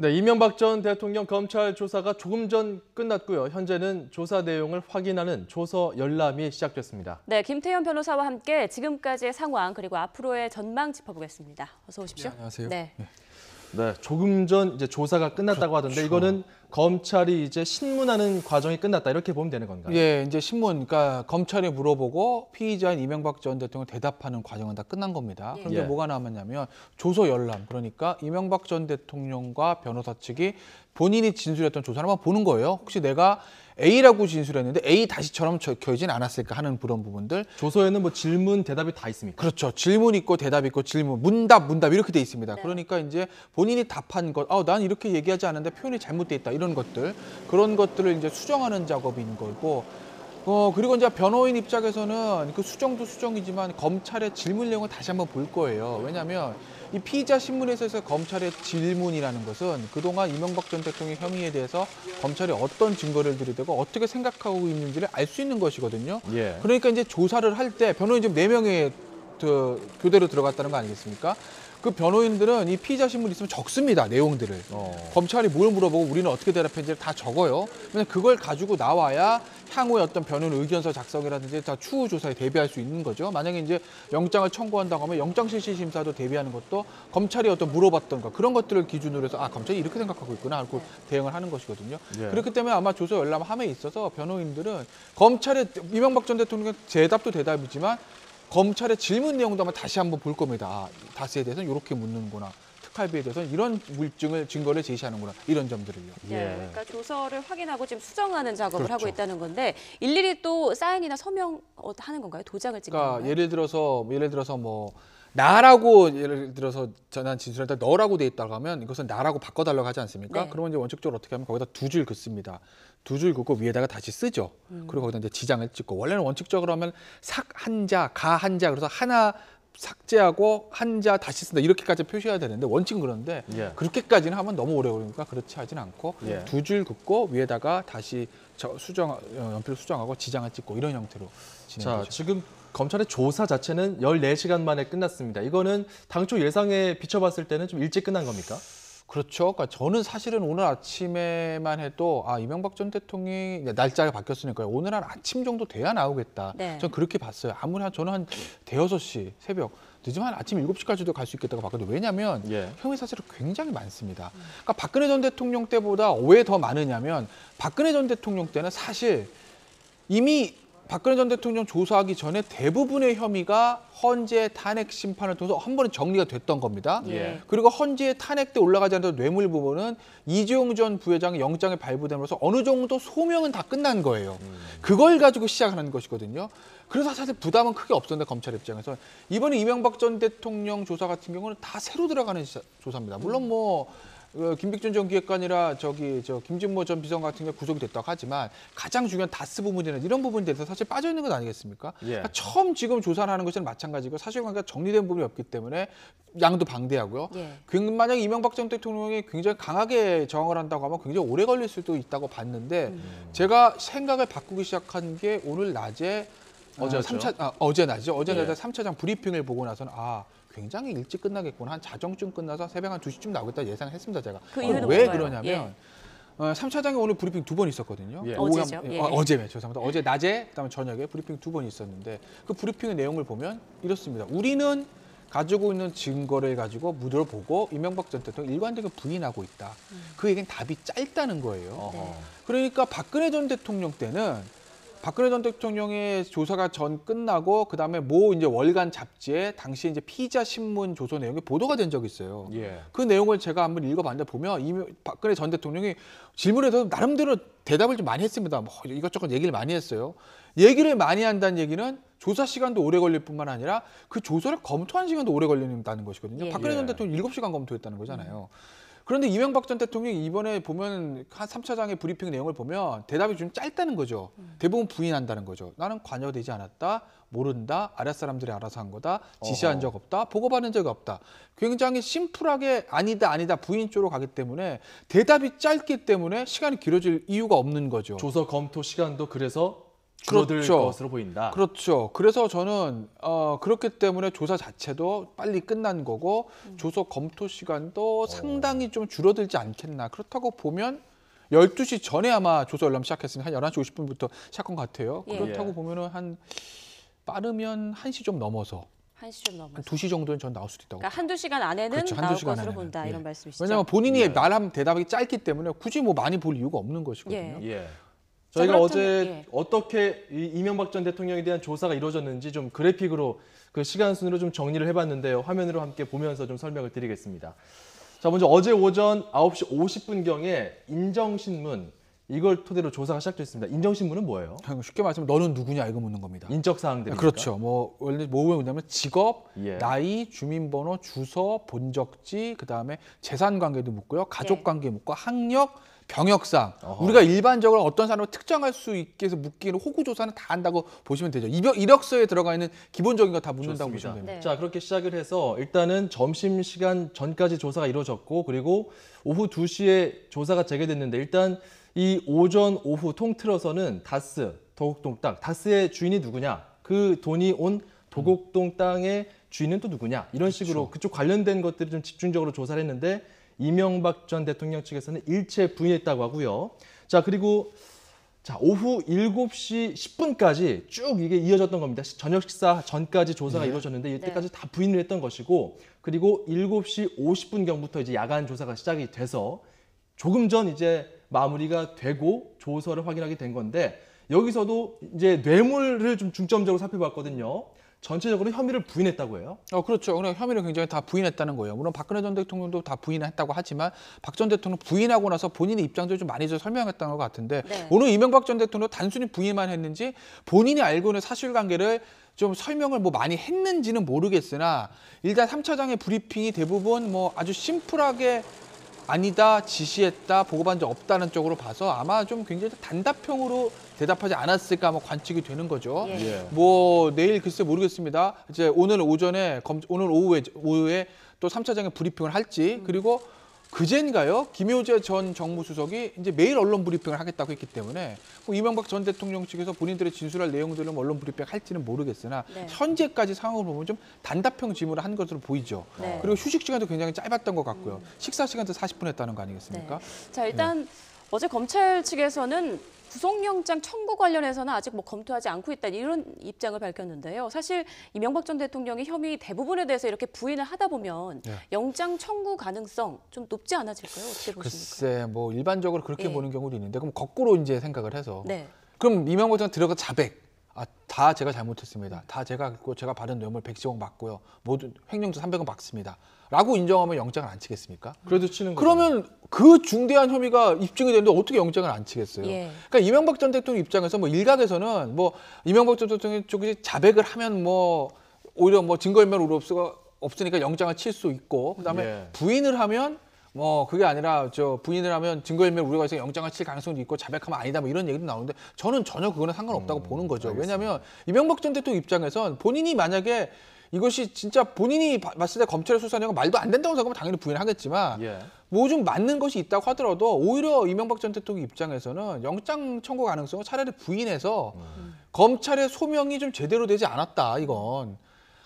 네, 이명박 전 대통령 검찰 조사가 조금 전 끝났고요. 현재는 조사 내용을 확인하는 조서 열람이 시작됐습니다. 네, 김태현 변호사와 함께 지금까지의 상황 그리고 앞으로의 전망 짚어보겠습니다. 어서 오십시오. 네, 안녕하세요. 네. 네, 조금 전 이제 조사가 끝났다고 하던데 그렇죠. 이거는 검찰이 이제 신문하는 과정이 끝났다 이렇게 보면 되는 건가요? 예, 이제 신문, 그러니까 검찰이 물어보고 피의자인 이명박 전 대통령 대답하는 과정은 다 끝난 겁니다. 그런데 예. 뭐가 남았냐면 조서 열람, 그러니까 이명박 전 대통령과 변호사 측이 본인이 진술했던 조사를 한번 보는 거예요. 혹시 내가 A라고 진술했는데 A 다시처럼 적혀지진 않았을까 하는 그런 부분들. 조서에는 뭐 질문, 대답이 다 있습니까? 그렇죠. 질문 있고 대답 있고 질문, 문답 이렇게 돼 있습니다. 네. 그러니까 이제 본인이 답한 것, 난 이렇게 얘기하지 않았는데 표현이 잘못돼 있다 이런 것들, 그런 것들을 이제 수정하는 작업인 거고. 그리고 이제 변호인 입장에서는 그 수정도 수정이지만 검찰의 질문 내용을 다시 한번 볼 거예요. 왜냐하면 이 피의자 신문에서 검찰의 질문이라는 것은 그동안 이명박 전 대통령 혐의에 대해서 검찰이 어떤 증거를 들이대고 어떻게 생각하고 있는지를 알 수 있는 것이거든요. 예. 그러니까 이제 조사를 할 때 변호인 지금 4명의 교대로 들어갔다는 거 아니겠습니까? 그 변호인들은 이 피의자 신문이 있으면 적습니다. 내용들을. 검찰이 뭘 물어보고 우리는 어떻게 대답했는지를 다 적어요. 왜냐면 그걸 가지고 나와야 향후에 어떤 변호인 의견서 작성이라든지 다 추후 조사에 대비할 수 있는 거죠. 만약에 이제 영장을 청구한다고 하면 영장 실시 심사도 대비하는 것도 검찰이 어떤 물어봤던 것, 그런 것들을 기준으로 해서 검찰이 이렇게 생각하고 있구나 하고 대응을 하는 것이거든요. 예. 그렇기 때문에 아마 조서 열람함에 있어서 변호인들은 검찰의 이명박 전 대통령의 대답도 대답이지만 검찰의 질문 내용도 아마 다시 한번 볼 겁니다. 다스에 대해서는 이렇게 묻는구나. 특활비에 대해서는 이런 증거를 제시하는구나. 이런 점들을요. 네, 그러니까 조서를 확인하고 지금 수정하는 작업을 그렇죠. 하고 있다는 건데 일일이 또 사인이나 서명 하는 건가요? 도장을 찍는 그러니까 건가요? 예를 들어서 뭐 나라고 예를 들어서 전한 진술한테 너라고 돼 있다고 하면 이것은 나라고 바꿔달라고 하지 않습니까? 네. 그러면 이제 원칙적으로 어떻게 하면 거기다 2줄 긋습니다. 2줄 긋고 위에다가 다시 쓰죠. 그리고 거기다 이제 지장을 찍고, 원래는 원칙적으로 하면 삭 한자, 가 한자, 그래서 하나 삭제하고 한자 다시 쓴다 이렇게까지 표시해야 되는데 원칙은 그런데 예. 그렇게까지는 하면 너무 오래 걸리니까 그렇지 하진 않고 예. 2줄 긋고 위에다가 다시 연필 수정하고 지장을 찍고 이런 형태로 자, 진행되죠. 지금 검찰의 조사 자체는 14시간 만에 끝났습니다. 이거는 당초 예상에 비춰봤을 때는 좀 일찍 끝난 겁니까? 그렇죠. 그러니까 저는 사실은 오늘 아침에만 해도 이명박 전 대통령이 날짜가 바뀌었으니까요. 오늘 한 아침 정도 돼야 나오겠다. 네. 전 그렇게 봤어요. 저는 한 대여섯 시 새벽 늦으면 한 아침 7시까지도 갈 수 있겠다고 봤거든요. 왜냐하면 예. 혐의 사실은 굉장히 많습니다. 그러니까 박근혜 전 대통령 때보다 왜 더 많으냐면 박근혜 전 대통령 때는 사실 이미 박근혜 전 대통령 조사하기 전에 대부분의 혐의가 헌재 탄핵 심판을 통해서 한 번에 정리가 됐던 겁니다. 예. 그리고 헌재 탄핵 때 올라가지 않던 뇌물 부분은 이재용 전 부회장의 영장이 발부됨으로써 어느 정도 소명은 다 끝난 거예요. 그걸 가지고 시작하는 것이거든요. 그래서 사실 부담은 크게 없었는데 검찰 입장에서 이번에 이명박 전 대통령 조사 같은 경우는 다 새로 들어가는 조사입니다. 물론 뭐 김빅준 전 기획관이라 김진모 전 비서관 같은 경우 구속이 됐다고 하지만 가장 중요한 다스 부분이나 이런 부분에 대해서 사실 빠져 있는 건 아니겠습니까? 예. 그러니까 처음 지금 조사를 하는 것은 마찬가지고 사실관계가 정리된 부분이 없기 때문에 양도 방대하고요. 예. 만약 이명박 전 대통령이 굉장히 강하게 저항을 한다고 하면 굉장히 오래 걸릴 수도 있다고 봤는데 제가 생각을 바꾸기 시작한 게 오늘 낮에 어제였죠? 어제 낮에 예. 3차장 브리핑을 보고 나서는 굉장히 일찍 끝나겠구나. 한 자정쯤 끝나서 새벽 한 2시쯤 나오겠다 예상했습니다, 제가. 그 이유는 왜 뭔가요? 그러냐면 3차장이 오늘 브리핑 2번 있었거든요. 예. 어제죠? 예. 어제, 죄송합니다. 어제 낮에, 그다음에 저녁에 브리핑 2번 있었는데 그 브리핑의 내용을 보면 이렇습니다. 우리는 가지고 있는 증거를 가지고 물어보고 이명박 전 대통령 일관되게 부인하고 있다. 그 얘기는 답이 짧다는 거예요. 어허. 그러니까 박근혜 전 대통령 때는 박근혜 전 대통령의 조사가 끝나고 그다음에 이제 월간 잡지에 당시에 이제 피의자 신문 조서 내용이 보도가 된 적이 있어요. 예. 그 내용을 제가 한번 읽어봤는데 보면 박근혜 전 대통령이 질문에서 나름대로 대답을 좀 많이 했습니다. 뭐 이것저것 얘기를 많이 했어요. 얘기를 많이 한다는 얘기는 조사 시간도 오래 걸릴 뿐만 아니라 그 조서를 검토하는 시간도 오래 걸린다는 것이거든요. 예. 박근혜 전 대통령 7시간 검토했다는 거잖아요. 그런데 이명박 전 대통령이 이번에 보면 한 3차장의 브리핑 내용을 보면 대답이 좀 짧다는 거죠. 대부분 부인한다는 거죠. 나는 관여되지 않았다, 모른다, 아랫사람들이 알아서 한 거다, 지시한 적 없다, 보고받은 적이 없다. 굉장히 심플하게 아니다 부인 쪽으로 가기 때문에 대답이 짧기 때문에 시간이 길어질 이유가 없는 거죠. 조서 검토 시간도 그래서 줄어들 그렇죠. 것으로 보인다. 그렇죠. 그래서 저는 그렇기 때문에 조사 자체도 빨리 끝난 거고 조서 검토 시간도 상당히 좀 줄어들지 않겠나. 그렇다고 보면 12시 전에 아마 조서 열람 시작했으니까 한 11시 50분부터 시작한 것 같아요. 예. 그렇다고 보면은 한 빠르면 1시 좀 넘어서 1시 좀 넘어서. 한 2시 정도는 전 나올 수도 있다고. 그러니까 한두 시간 안에는 그렇죠. 나올 한두 시간 것으로 안에는. 본다 예. 이런 말씀이시죠? 왜냐하면 본인이 예. 말하면 대답이 짧기 때문에 굳이 뭐 많이 볼 이유가 없는 것이거든요. 예. 예. 자, 저희가 그렇다면, 어제 예. 어떻게 이명박 전 대통령에 대한 조사가 이루어졌는지 좀 그래픽으로 그 시간 순으로 좀 정리를 해봤는데요. 화면으로 함께 보면서 좀 설명을 드리겠습니다. 자, 먼저 어제 오전 9시 50분경에 인정신문 이걸 토대로 조사가 시작됐습니다. 인정신문은 뭐예요? 쉽게 말하면 너는 누구냐 이거 묻는 겁니다. 인적 사항들입니까? 그렇죠. 뭐 원래 뭐 외우냐면 직업, 예. 나이, 주민번호, 주소, 본적지, 그다음에 재산 관계도 묻고요. 가족 예. 관계 묻고 학력, 병역상. 어허. 우리가 일반적으로 어떤 사람을 특정할 수 있게 해서 묻기는 호구 조사는 다 한다고 보시면 되죠. 이력서에 들어가 있는 기본적인 거 다 묻는다고 좋습니다. 보시면 됩니다. 네. 자, 그렇게 시작을 해서 일단은 점심시간 전까지 조사가 이루어졌고 그리고 오후 2시에 조사가 재개됐는데 일단 이 오전, 오후 통틀어서는 다스, 도곡동 땅, 다스의 주인이 누구냐, 그 돈이 온 도곡동 땅의 주인은 또 누구냐 이런 식으로 그쪽 관련된 것들을 좀 집중적으로 조사를 했는데 이명박 전 대통령 측에서는 일체 부인했다고 하고요. 자, 그리고 자, 오후 7시 10분까지 쭉 이게 이어졌던 겁니다. 저녁 식사 전까지 조사가 이루어졌는데 이때까지 다 부인을 했던 것이고 그리고 7시 50분경부터 이제 야간 조사가 시작이 돼서 조금 전 이제 마무리가 되고 조서를 확인하게 된 건데 여기서도 이제 뇌물을 좀 중점적으로 살펴봤거든요. 전체적으로 혐의를 부인했다고 해요. 그렇죠. 그냥 혐의를 굉장히 다 부인했다는 거예요. 물론 박근혜 전 대통령도 다 부인했다고 하지만 박 전 대통령 부인하고 나서 본인의 입장도 좀 많이 좀 설명했다는 것 같은데 네. 오늘 이명박 전 대통령 단순히 부인만 했는지 본인이 알고 있는 사실관계를 좀 설명을 뭐 많이 했는지는 모르겠으나 일단 3차장의 브리핑이 대부분 뭐 아주 심플하게 아니다, 지시했다, 보고받은 적 없다는 쪽으로 봐서 아마 좀 굉장히 단답형으로 대답하지 않았을까 아마 관측이 되는 거죠. 예. 뭐 내일 글쎄 모르겠습니다. 이제 오늘 오전에 오늘 오후에 또 3차장의 브리핑을 할지 그리고 그제인가요? 김효재 전 정무수석이 이제 매일 언론 브리핑을 하겠다고 했기 때문에 뭐 이명박 전 대통령 측에서 본인들의 진술할 내용들을 뭐 언론 브리핑 할지는 모르겠으나 네. 현재까지 상황을 보면 좀 단답형 질문을 한 것으로 보이죠. 네. 그리고 휴식 시간도 굉장히 짧았던 것 같고요. 식사 시간도 40분 했다는 거 아니겠습니까? 자, 일단 어제 검찰 측에서는 구속영장 청구 관련해서는 아직 뭐 검토하지 않고 있다 이런 입장을 밝혔는데요. 사실 이명박 전 대통령이 혐의 대부분에 대해서 이렇게 부인을 하다 보면 네. 영장 청구 가능성 좀 높지 않아질까요? 어떻게 보십니까? 글쎄 뭐 일반적으로 그렇게 예. 보는 경우도 있는데 그럼 거꾸로 이제 생각을 해서 네. 그럼 이명박 전 들어가 자백. 다 제가 잘못했습니다. 다 제가 했고 제가 받은 뇌물 110억 맞고요. 모두 횡령도 300억 맞습니다. 라고 인정하면 영장을 안 치겠습니까? 그래도 치는 거죠. 그러면 그 중대한 혐의가 입증이 되는데 어떻게 영장을 안 치겠어요? 예. 그러니까 이명박 전 대통령 입장에서 뭐 일각에서는 뭐 이명박 전 대통령 쪽이 자백을 하면 뭐 오히려 뭐 증거인멸 없으니까 영장을 칠 수 있고 그다음에 예. 부인을 하면 뭐 그게 아니라 부인을 하면 증거인멸 우려가 있어서 영장을 칠 가능성도 있고 자백하면 아니다 뭐 이런 얘기도 나오는데 저는 전혀 그거는 상관없다고 보는 거죠. 알겠습니다. 왜냐하면 이명박 전 대통령 입장에선 본인이 만약에 이것이 진짜 본인이 봤을 때 검찰의 수사 내용은 말도 안 된다고 생각하면 당연히 부인하겠지만 예. 뭐 좀 맞는 것이 있다고 하더라도 오히려 이명박 전 대통령 입장에서는 영장 청구 가능성을 차라리 부인해서 검찰의 소명이 좀 제대로 되지 않았다 이건.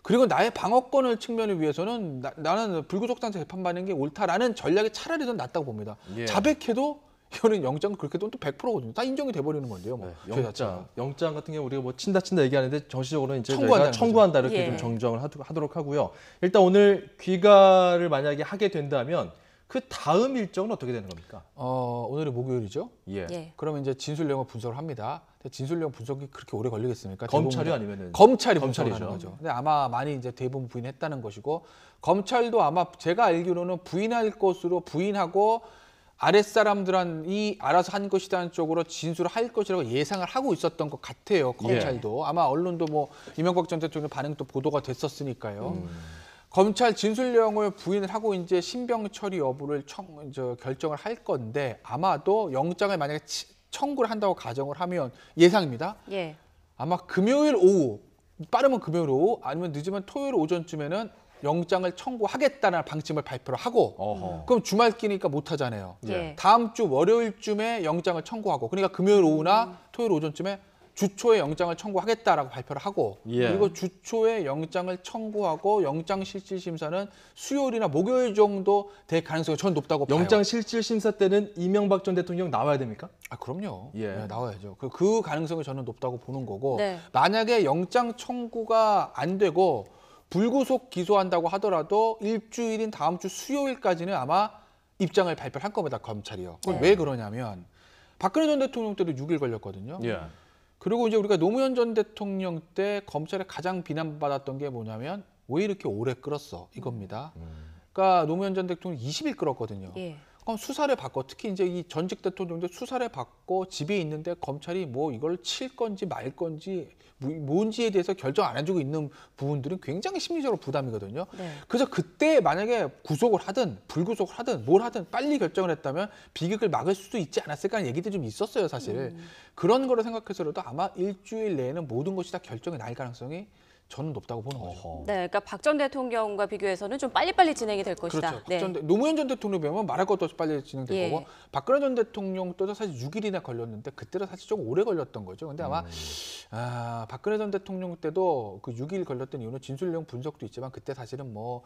그리고 나의 방어권을 측면을 위해서는 나는 불구속상태 재판받는 게 옳다라는 전략이 차라리 더 낫다고 봅니다. 예. 자백해도 이거는 영장 그렇게 또 100%거든요. 다 인정이 돼버리는 건데요. 뭐. 네, 저희 자체가. 영장 같은 경우 우리가 뭐 친다 얘기하는데 정식적으로는 이제 청구한다는 저희가 청구한다 이렇게 예. 좀 정정을 하도록 하고요. 일단 오늘 귀가를 만약에 하게 된다면 그 다음 일정은 어떻게 되는 겁니까? 오늘이 목요일이죠. 예. 예. 그러면 이제 진술 내용을 분석을 합니다. 근데 진술 내용 분석이 그렇게 오래 걸리겠습니까? 검찰이 대부분 아니면은 검찰이 검찰이죠. 분석하는 거죠. 근데 아마 많이 이제 대부분 부인했다는 것이고 검찰도 아마 제가 알기로는 부인할 것으로 부인하고 아랫사람들이 알아서 한 것이라는 쪽으로 진술을 할 것이라고 예상을 하고 있었던 것 같아요. 검찰도. 아마 언론도 뭐 이명박 전 대통령 반응도 보도가 됐었으니까요. 검찰 진술 내용을 부인을 하고 이제 신병 처리 여부를 결정을 할 건데 아마도 영장을 만약에 청구를 한다고 가정을 하면 예상입니다. 예. 아마 금요일 오후, 빠르면 금요일 오후 아니면 늦으면 토요일 오전쯤에는 영장을 청구하겠다는 방침을 발표를 하고 어허. 그럼 주말 끼니까 못 하잖아요. 예. 다음 주 월요일쯤에 영장을 청구하고 그러니까 금요일 오후나 토요일 오전쯤에 주초에 영장을 청구하겠다라고 발표를 하고 예. 그리고 주초에 영장을 청구하고 영장 실질 심사는 수요일이나 목요일 정도 될 가능성이 저는 높다고 봐요. 영장 실질 심사 때는 이명박 전 대통령 나와야 됩니까? 아 그럼요. 예. 네, 나와야죠. 그 가능성이 저는 높다고 보는 거고 네. 만약에 영장 청구가 안 되고 불구속 기소한다고 하더라도 일주일인 다음 주 수요일까지는 아마 입장을 발표를 할 겁니다. 검찰이요. 그건 네. 왜 그러냐면 박근혜 전 대통령 때도 6일 걸렸거든요. 예. 그리고 이제 우리가 노무현 전 대통령 때 검찰에 가장 비난받았던 게 뭐냐면 왜 이렇게 오래 끌었어 이겁니다. 그러니까 노무현 전 대통령 20일 끌었거든요. 예. 그럼 수사를 받고 특히 이제 이 전직 대통령들 수사를 받고 집에 있는데 검찰이 뭐 이걸 칠 건지 말 건지 뭔지에 대해서 결정 안 해주고 있는 부분들은 굉장히 심리적으로 부담이거든요. 네. 그래서 그때 만약에 구속을 하든 불구속을 하든 뭘 하든 빨리 결정을 했다면 비극을 막을 수도 있지 않았을까 하는 얘기들이 좀 있었어요, 사실. 그런 거를 생각해서라도 아마 일주일 내에는 모든 것이 다 결정이 날 가능성이 저는 높다고 보는 거죠. 어허. 네, 그러니까 박 전 대통령과 비교해서는 좀 빨리빨리 진행이 될 것이다. 그렇죠. 네. 노무현 전 대통령 보면 말할 것도 없이 빨리 진행될 예. 거고 박근혜 전 대통령 때도 사실 6일이나 걸렸는데 그때도 사실 좀 오래 걸렸던 거죠. 근데 아마 박근혜 전 대통령 때도 그 6일 걸렸던 이유는 진술 내용 분석도 있지만 그때 사실은 뭐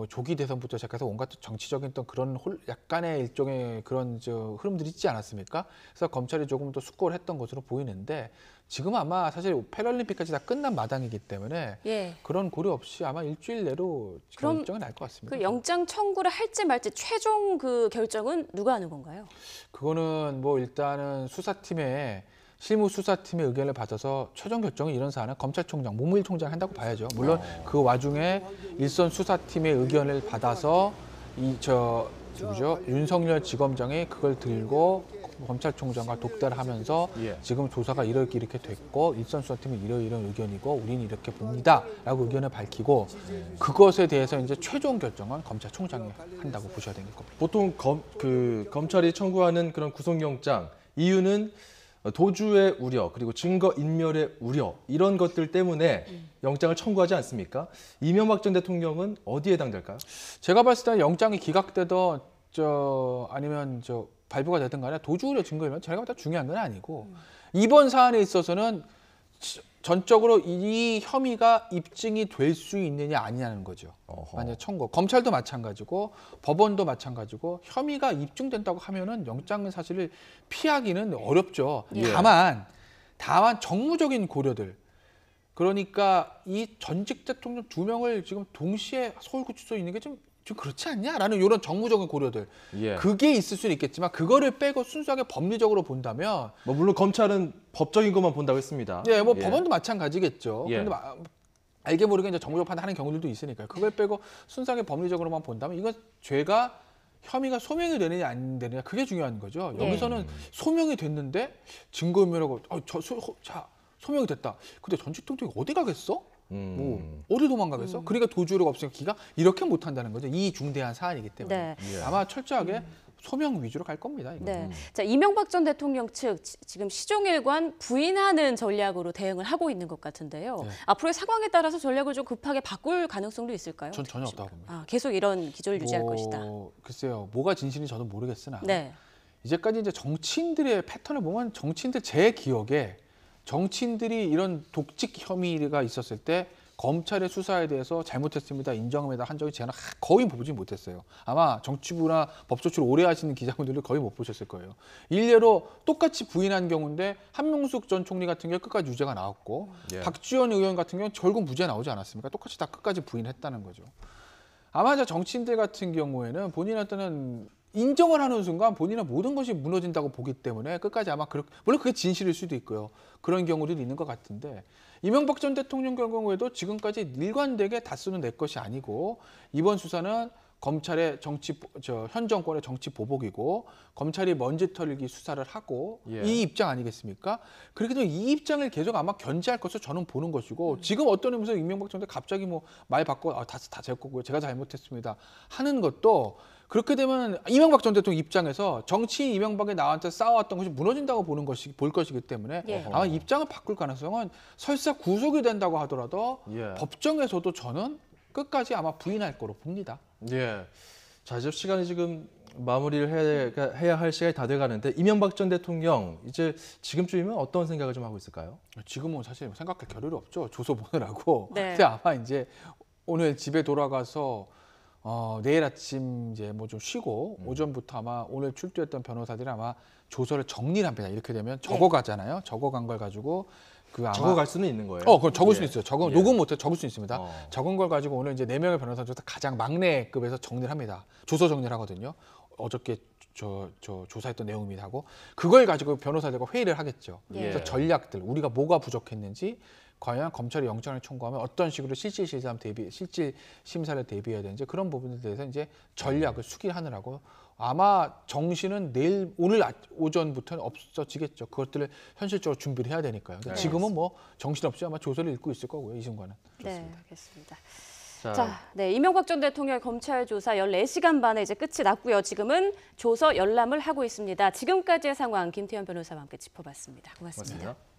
조기 대선부터 시작해서 온갖 정치적인 또 그런 약간의 일종의 그런 흐름들이 있지 않았습니까? 그래서 검찰이 조금 더 숙고를 했던 것으로 보이는데 지금 아마 사실 패럴림픽까지 다 끝난 마당이기 때문에 예. 그런 고려 없이 아마 일주일 내로 그럼 결정이 날 것 같습니다. 그 영장 청구를 할지 말지 최종 그 결정은 누가 하는 건가요? 그거는 뭐 일단은 수사팀의 실무 수사팀의 의견을 받아서 최종 결정은 이런 사안은 검찰총장, 문무일 총장이 한다고 봐야죠. 물론 그 와중에 일선 수사팀의 의견을 받아서 누구죠? 윤석열 지검장이 그걸 들고 검찰총장과 독대를 하면서 예. 지금 조사가 이렇게 됐고 일선 수사팀은 이런 의견이고 우리는 이렇게 봅니다라고 의견을 밝히고 그것에 대해서 이제 최종 결정은 검찰총장이 한다고 보셔야 될 겁니다. 보통 검찰이 청구하는 그런 구속영장 이유는 도주의 우려 그리고 증거 인멸의 우려 이런 것들 때문에 영장을 청구하지 않습니까? 이명박 전 대통령은 어디에 해당될까요? 제가 봤을 때는 영장이 기각되던 아니면 발부가 되든 간에 도주 우려 증거이면 제가 봤을 때 중요한 건 아니고 이번 사안에 있어서는 전적으로 이 혐의가 입증이 될 수 있느냐 아니냐는 거죠. 어허. 만약 청구 검찰도 마찬가지고 법원도 마찬가지고 혐의가 입증된다고 하면은 영장은 사실 피하기는 어렵죠. 예. 다만 정무적인 고려들 그러니까 이 전직 대통령 2명을 지금 동시에 서울구치소에 있는 게 좀 그렇지 않냐라는 이런 정무적인 고려들 예. 그게 있을 수는 있겠지만 그거를 빼고 순수하게 법리적으로 본다면 뭐 물론 검찰은 법적인 것만 본다고 했습니다. 법원도 마찬가지겠죠. 예. 그런데 알게 모르게 이제 정무적 판단하는 경우들도 있으니까요. 그걸 빼고 순수하게 법리적으로만 본다면 이건 혐의가 소명이 되느냐 안 되느냐 그게 중요한 거죠. 예. 여기서는 소명이 됐는데 증거인멸하고 소명이 됐다. 근데 전직 대통령이 어디 가겠어? 어디 도망가겠어? 그러니까 도주우려가 없으니까 기가 이렇게 못한다는 거죠. 이 중대한 사안이기 때문에 네. 예. 아마 철저하게 소명 위주로 갈 겁니다. 이거. 네. 자, 이명박 전 대통령 측 지금 시종일관 부인하는 전략으로 대응을 하고 있는 것 같은데요. 네. 앞으로의 상황에 따라서 전략을 좀 급하게 바꿀 가능성도 있을까요? 전 전혀 어떻게 없다고 보십니까? 봅니다. 계속 이런 기조를 유지할 것이다. 글쎄요, 뭐가 진실인지 저도 모르겠으나 네. 이제까지 이제 정치인들의 패턴을 보면 정치인들 제 기억에 정치인들이 이런 독직 혐의가 있었을 때 검찰의 수사에 대해서 잘못했습니다 인정합니다 한 적이 제가 거의 보지 못했어요. 아마 정치부나 법조치를 오래 하시는 기자분들도 거의 못 보셨을 거예요. 일례로 똑같이 부인한 경우인데 한명숙 전 총리 같은 경우 끝까지 유죄가 나왔고 예. 박지원 의원 같은 경우는 결국 무죄 나오지 않았습니까? 똑같이 다 끝까지 부인했다는 거죠. 아마 정치인들 같은 경우에는 본인한테는 인정을 하는 순간 본인의 모든 것이 무너진다고 보기 때문에 끝까지 아마 물론 그게 진실일 수도 있고요. 그런 경우들이 있는 것 같은데 이명박 전 대통령 경우에도 지금까지 일관되게 다수는 내 것이 아니고 이번 수사는 검찰의 현 정권의 정치 보복이고 검찰이 먼지 털기 수사를 하고 예. 이 입장 아니겠습니까? 그렇기 때문에 이 입장을 계속 아마 견제할 것으로 저는 보는 것이고 지금 어떤 의미에서 이명박 전 대통령 갑자기 말 바꿔 다 제 거고요. 제가 잘못했습니다 하는 것도 그렇게 되면 이명박 전 대통령 입장에서 정치인 이명박이 나한테 싸워왔던 것이 무너진다고 볼 것이기 때문에 예. 아마 입장을 바꿀 가능성은 설사 구속이 된다고 하더라도 예. 법정에서도 저는 끝까지 아마 부인할 거로 봅니다. 예. 자, 이제 시간이 지금 마무리를 해야 할 시간이 다 돼가는데 이명박 전 대통령 이제 지금쯤이면 어떤 생각을 좀 하고 있을까요? 지금은 사실 생각할 겨를이 없죠. 조서 보느라고. 네. 근데 아마 이제 오늘 집에 돌아가서 내일 아침 이제 뭐 좀 쉬고 오전부터 아마 오늘 출두했던 변호사들이 아마 조서를 정리를 합니다. 이렇게 되면 적어가잖아요. 적어간 걸 가지고 아마 적어갈 수는 있는 거예요. 그럼 적을 수 예. 있어요. 예. 녹음 못해 적을 수 있습니다. 어. 적은 걸 가지고 오늘 이제 4명의 변호사 중에서 가장 막내급에서 정리를 합니다. 조서 정리를 하거든요. 어저께 조사했던 내용입니다 하고 그걸 가지고 변호사들과 회의를 하겠죠. 예. 그래서 전략들 우리가 뭐가 부족했는지 과연 검찰이 영장을 청구하면 어떤 식으로 실질 심사를 대비해야 되는지 그런 부분에 대해서 이제 전략을 수기하느라고 아마 정신은 오늘 오전부터는 없어지겠죠. 그것들을 현실적으로 준비를 해야 되니까요. 근데 네. 지금은 뭐 정신없이 아마 조서를 읽고 있을 거고요. 이 순간은. 네, 알겠습니다. 자, 자, 네, 이명박 전 대통령 검찰 조사 14시간 만에 이제 끝이 났고요. 지금은 조서 열람을 하고 있습니다. 지금까지의 상황 김태현 변호사와 함께 짚어봤습니다. 고맙습니다. 고맙습니다.